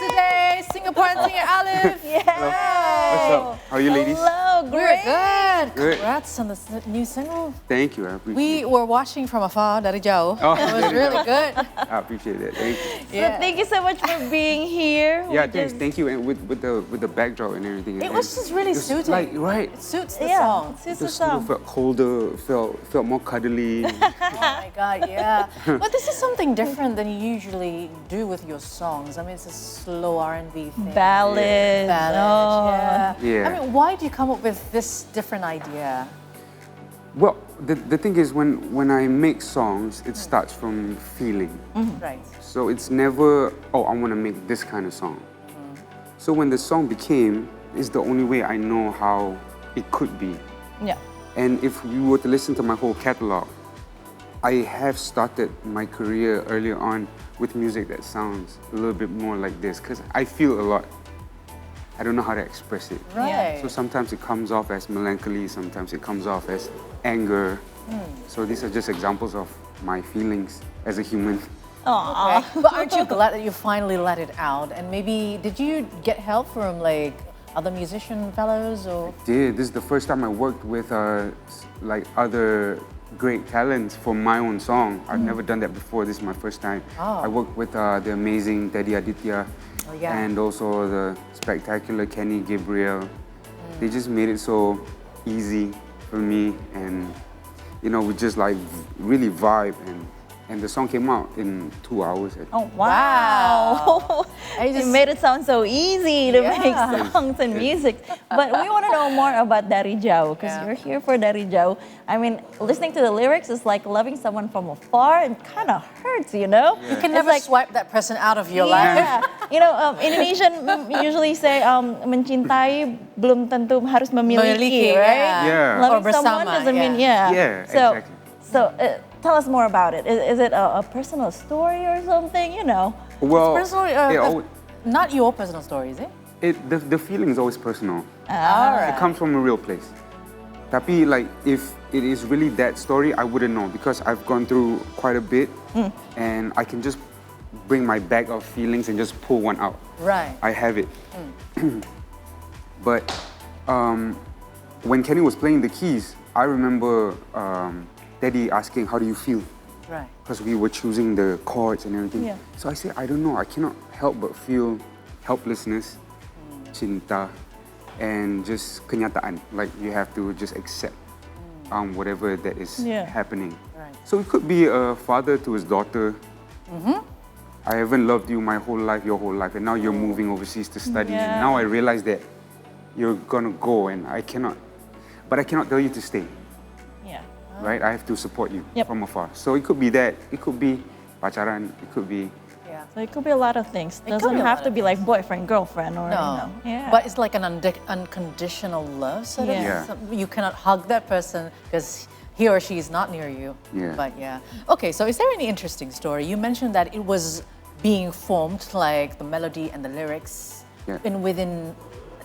today, Singaporean singer Alyph. Yeah. What's up? How are you ladies? Hello, We're great. good. Good. Congrats on the new single. Thank you, I appreciate We it. were watching from afar, Dari Jauh. Oh, It was really good. I appreciate it. Thank you. So thank you so much for being here. Yeah, We thanks. just- Thank you. And with the backdrop and everything. It was just really It's suiting. Like, right. It suits the Yeah, song. it's The a studio song. felt colder, felt more cuddly. Oh my God, yeah. But this is something different than you usually do with your songs. I mean, it's a slow R&B thing. Ballad. Ballad, Oh. yeah. Yeah. I mean, why did you come up with this different idea? Well, the thing is, when I make songs, it starts from feeling. Right. So it's never, oh, I want to make this kind of song. So when the song became, it's the only way I know how it could be. Yeah. And if you were to listen to my whole catalog, I have started my career earlier on with music that sounds a little bit more like this, because I feel a lot. I don't know how to express it. Right. So sometimes it comes off as melancholy, sometimes it comes off as anger. So these are just examples of my feelings as a human. Aw. Okay. But aren't you glad that you finally let it out? And maybe, did you get help from like other musician fellows or? Yeah, this is the first time I worked with like other great talents for my own song. I've never done that before. This is my first time. Oh. I worked with the amazing Dari Aditya Oh, yeah. and also the spectacular Kenny Gabriel. They just made it so easy for me, and you know, we just like really vibe, and the song came out in 2 hours. I think. Oh, wow. I You just- made it sound so easy to Yeah. make songs and music. But we want to know more about Dari Jauh, because Yeah. you're here for Dari Jauh. I mean, listening to the lyrics is like loving someone from afar. It kind of hurts, you know? You can It's never like- swipe that person out of your life. Yeah. You know, Indonesian usually say mencintai belum tentu harus memiliki, Memiliki, right? Yeah. Loving Or someone bersama, doesn't mean, yeah. yeah. Yeah, So, exactly. so tell us more about it. Is it a personal story or something, you know? Well, Personal, not your personal story, is it? the feeling is always personal. All It comes from a real place. Tapi like, if it is really that story, I wouldn't know, because I've gone through quite a bit, and I can just bring my bag of feelings and just pull one out. Right. I have it. But when Kenny was playing the keys, I remember Daddy asking, "How do you feel?" Right. Because we were choosing the chords and everything. Yeah. So I said, I don't know. I cannot help but feel helplessness, cinta, and just kenyataan. Like, you have to just accept whatever that is Yeah. happening. Right. So it could be a father to his daughter. I haven't loved you my whole life, your whole life, and now you're moving overseas to study. Yeah. And now I realize that you're gonna go, and I cannot tell you to stay. Yeah. Right? I have to support you Yep. from afar. So it could be that. It could be pacaran. It could be. Yeah. So it could be a lot of things. It could Doesn't be a have lot to of be like boyfriend, girlfriend, or you No. know. Yeah. But it's like an unconditional love, sort of. Yeah. Yeah. You cannot hug that person because he or she is not near you. Yeah. But yeah. Okay, so is there any interesting story? You mentioned that it was being formed, like the melody and the lyrics, Yeah. within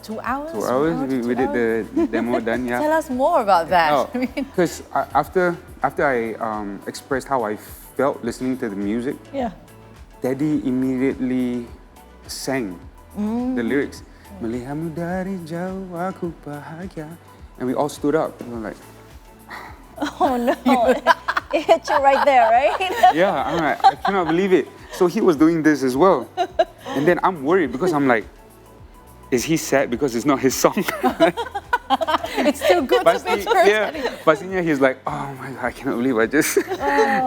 2 hours? 2 hours. One hour to We 2 did hours? the demo done. Tell Yeah. us more about that. Oh, I mean, because after I expressed how I felt listening to the music, yeah. Daddy immediately sang the lyrics. Melihatmu dari jauh aku bahagia, and we all stood up. We were like, Oh no. It hit you right there, right? yeah, I'm like, I cannot believe it. So he was doing this as well, and then I'm worried because I'm like, is he sad because it's not his song? it's still good to be first. yeah. Pastinya he's like, oh my God, I cannot believe I just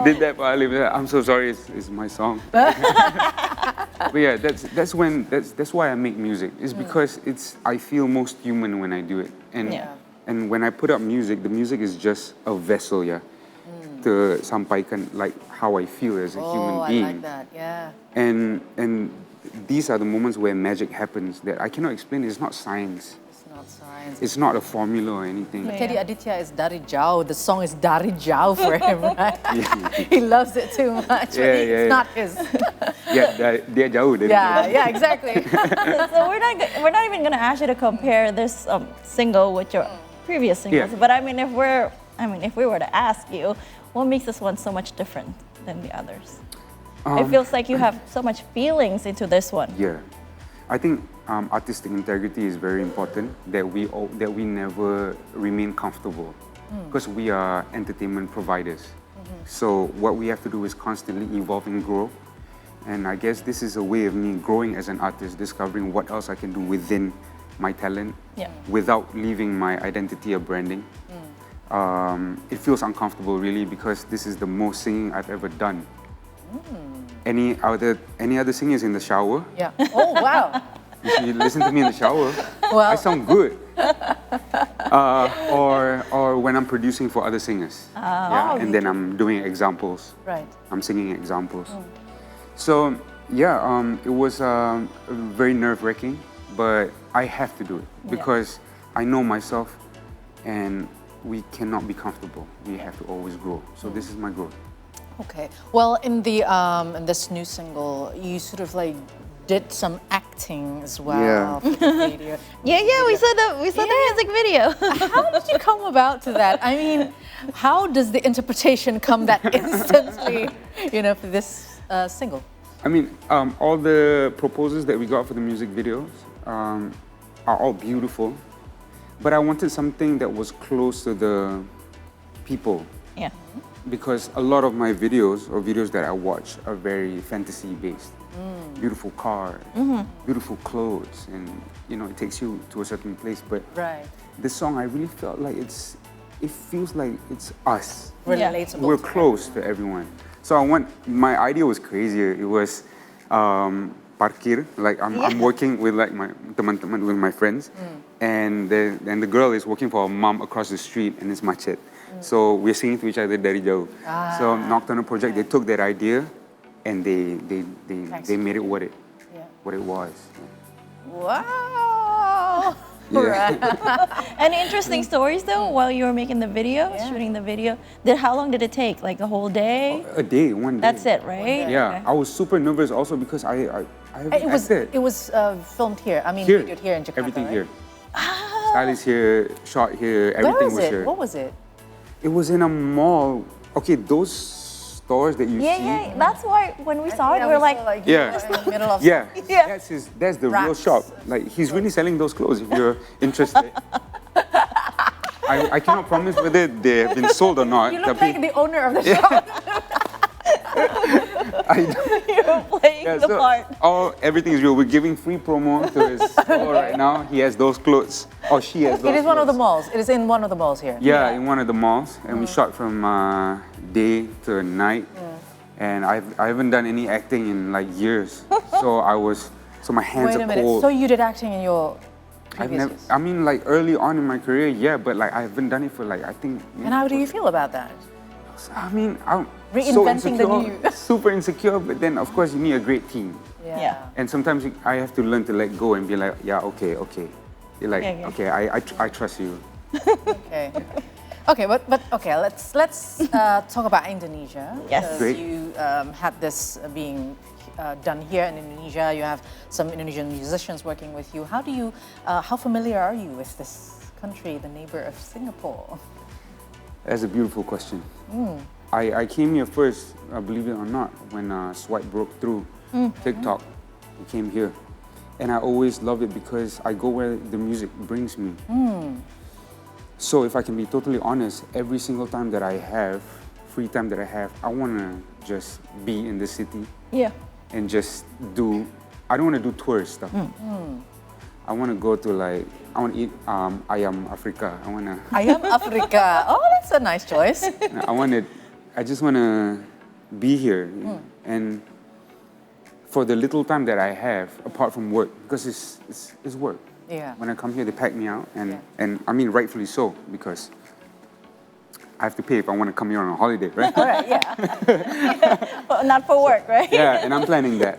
did that for Alyph. I'm so sorry, it's my song. But yeah, that's why I make music. It's because I feel most human when I do it. And Yeah. and when I put up music, the music is just a vessel, yeah, to sampaikan like how I feel as a human Oh, I being. like that. Yeah. And these are the moments where magic happens that I cannot explain. It's not science. It's not science. It's not a formula or anything. Yeah. Teddy Aditya is Dari Jauh. The song is Dari Jauh for him, right? He loves it too much. Yeah, but yeah, it's yeah. not his. Dia jauh dari yeah, exactly. So we're not even gonna ask you to compare this single with your previous singles. Yeah. But I mean, if we were to ask you, what makes this one so much different than the others? It feels like you have so much feelings into this one. Yeah. I think artistic integrity is very important. That we never remain comfortable, because we are entertainment providers. So what we have to do is constantly evolve and grow. And I guess this is a way of me growing as an artist, discovering what else I can do within my talent, without leaving my identity or branding. It feels uncomfortable, really, because this is the most singing I've ever done. Any other singers in the shower? Yeah. Oh, wow. If you listen to me in the shower, Well. I sound good. Or when I'm producing for other singers. Oh, and you then I'm doing examples. Right. I'm singing examples. So yeah, it was very nerve-wracking, but I have to do it because I know myself, and we cannot be comfortable. We have to always grow. So this is my growth. Okay. Well, in this new single, you sort of like did some acting as well. Yeah. For the video. Yeah, we saw the music video. How did you come about to that? I mean, how does the interpretation come that instantly, for this single? I mean, all the proposals that we got for the music videos are all beautiful, but I wanted something that was close to the people. Yeah. Because a lot of my videos or videos that I watch are very fantasy-based. Beautiful cars, beautiful clothes, and it takes you to a certain place. But Right. this song, I really felt like it feels like it's us. Relatable. We're to close to everyone. So my idea was crazier. It was parkir, like I'm working with like my teman-teman, with my friends, and the girl is working for a mom across the street, and it's macet. So we're singing to each other Dari Jauh. So Nocturnal Project, they took that idea and they made it what it was. Wow. Yeah. Any interesting stories though while you were making the video, shooting the video? How long did it take? Like a whole day? A day, one day. That's it, right? Yeah, Okay. I was super nervous also because I It was filmed here. I mean, here, videoed here in Jakarta. everything right? here. Stylist here, shot here, everything Where was was it? here. What was it? It was in a mall. Okay, those stores that you see. Yeah. That's why when we saw it, we were like, Yeah. In the middle of Yeah, Yeah. that's the real Racks. shop. Like he's really selling those clothes if you're interested. I cannot promise whether they have been sold or not. You look tapi- like the owner of the shop. you were playing Yeah, the so part. everything is real. We're giving free promo to his store right now. He has those clothes. Or she has those It is one of the clothes. malls. It is in one of the malls here. Yeah, in one of the malls. And we shot from day to night. And I haven't done any acting in like years. So my hands Wait a are minute. cold. So you did acting in your I've previous never, years? I mean, like early on in my career, yeah, but like I haven't done it for like, I think. And how do you feel about that? I mean, I'm Reinventing the so new. insecure, super insecure, but then of course you need a great team. Yeah. And sometimes I have to learn to let go and be like, yeah, okay. You're like, Yeah. okay, I trust you. Okay. Okay, but okay, let's talk about Indonesia. Yes. Because Great. you had this being done here in Indonesia. You have some Indonesian musicians working with you. How familiar are you with this country, the neighbor of Singapore? That's a beautiful question. I came here first, believe it or not, when Swipe broke through TikTok. I came here. And I always love it because I go where the music brings me. So if I can be totally honest, every single time that I have, free time that I have, I want to just be in the city Yeah. and just I don't want to do tourist stuff. I want to go to I want to eat ayam Africa. Ayam Africa. Oh, that's a nice choice. I just want to be here. And for the little time that I have, apart from work, because it's work. Yeah. When I come here, they pack me out, and I mean rightfully so, because I have to pay if I want to come here on a holiday, right? All right, yeah. But not for work, right? Yeah, and I'm planning that.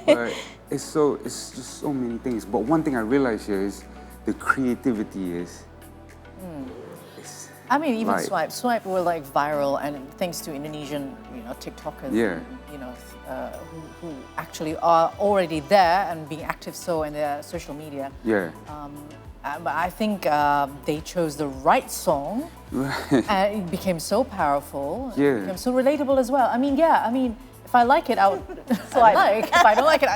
But it's just so many things. But one thing I realize here is the creativity is. I mean, even Right. Swipe were like viral, and thanks to Indonesian, TikTokers, Yeah. who actually are already there and being active so in their social media. Yeah. But I think they chose the right song, and it became so powerful. Yeah. It became so relatable as well. I mean, if I like it, I would swipe. If I don't like it,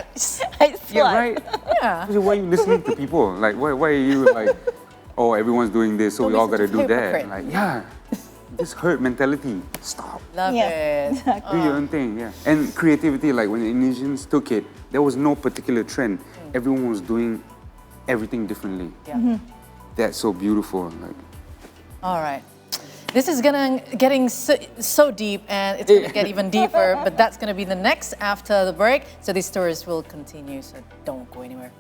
I Yeah, right. Yeah. Why are you listening to people? Like, why are you like, oh, everyone's doing this, so Don't we be all such gotta a do that. hypocrite. Like, yeah, this hurt mentality. Stop. Love Yes, it. exactly. Do your own thing, yeah. And creativity, like when the Indonesians took it, there was no particular trend. Everyone was doing everything differently. Yeah. That's so beautiful. Like, All right. This is getting so deep, and it's gonna get even deeper. But that's gonna be the next after the break. So these stories will continue. So don't go anywhere.